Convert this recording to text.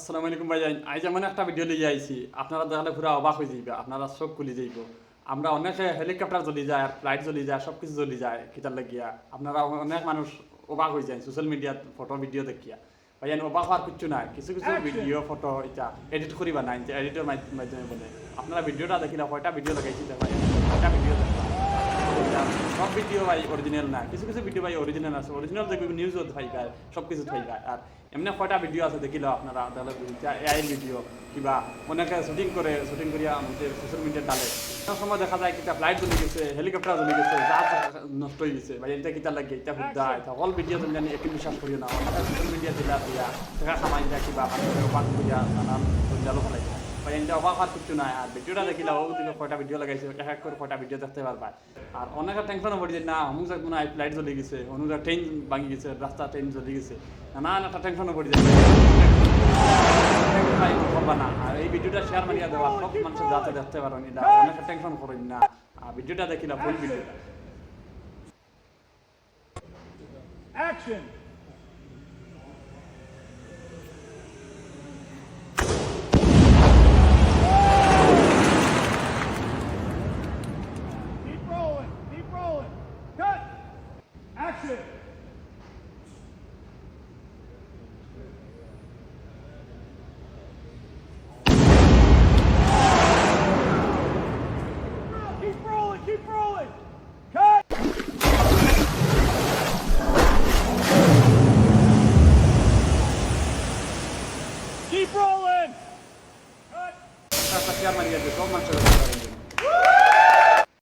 আসসালামু আলাইকুম ভাইজান। আজ এমন একটা ভিডিও লিয়ে আইছি, আপনারা দেখলে পুরা অবাক হয়ে যাইবে, আপনারা সব খুলে যাইব। আমরা অনেক হেলিকপ্টার জ্বলি যায়, আর ফ্লাইট জ্বলি যায়, সব কিছু জ্বলি যায় কিতার লাগিয়া। আপনারা অনেক মানুষ অবাক হয়ে যায় সোশ্যাল মিডিয়াত ফটো ভিডিও দেখিয়া। ভাইজান অবাক হওয়ার কিচ্ছু নাই, কিছু কিছু ভিডিও ফটো এটা এডিট করিবা নাই, এডিটের মাধ্যমে বলে। আপনারা ভিডিওটা দেখিলা, কয়টা ভিডিও দেখাইছি ভাই, কয়টা ভিডিও দেখবা। সব ভিডিও ভাই অরিজিনাল না, কিছু কিছু ভিডিও ভাই অরিজিনাল আছে, অরিজিনাল দেখবে নিউজও পাইবা, সব কিছু পাইবা। আর এমনি কয়টা ভিডিও আছে দেখিলেও আপনারা তাহলে এআই ভিডিও কিংবা অনেকে শুটিং করিয়া আমাদের সোশ্যাল মিডিয়ার ডালে অনেক সময় দেখা যায় কিতা ফ্লাইট জ্বলি গেছে, হেলিকপ্টার জ্বলি গেছে, জাহাজ নষ্ট হয়ে গেছে। ভাই এটা কিতা লাগে, এটা হুদ্দা, এটা অল ভিডিও তুমি জানি একই বিশ্বাস করিও না। অনেকে সোশ্যাল মিডিয়া দিলা দিয়া টাকা কামাই দিয়া কিবা পাঠ করিয়া নানান জালো ফেলাই ভাই, এটা অবাক হওয়ার কিছু নাই। আর ভিডিওটা দেখিলা ও দিকে কয়টা ভিডিও লাগাইছে, এক এক করে কয়টা ভিডিও দেখতে পারবা। আর অনেকের টেনশনও পড়ি যে না অনুযায়ী মনে হয় ফ্লাইট জ্বলি গেছে, অনুযায়ী ট্রেন ভাঙি গেছে, রাস্তা ট্রেন জ্বলি গেছে, নানান একটা টেনশনও পড়ি যায় করবা না। আর এই ভিডিওটা শেয়ার মারিয়া দেওয়া, সব মানুষের যাতে দেখতে পারেন, এটা অনেক টেনশন করেন না। আর ভিডিওটা দেখিলা ফুল ভিডিওটা।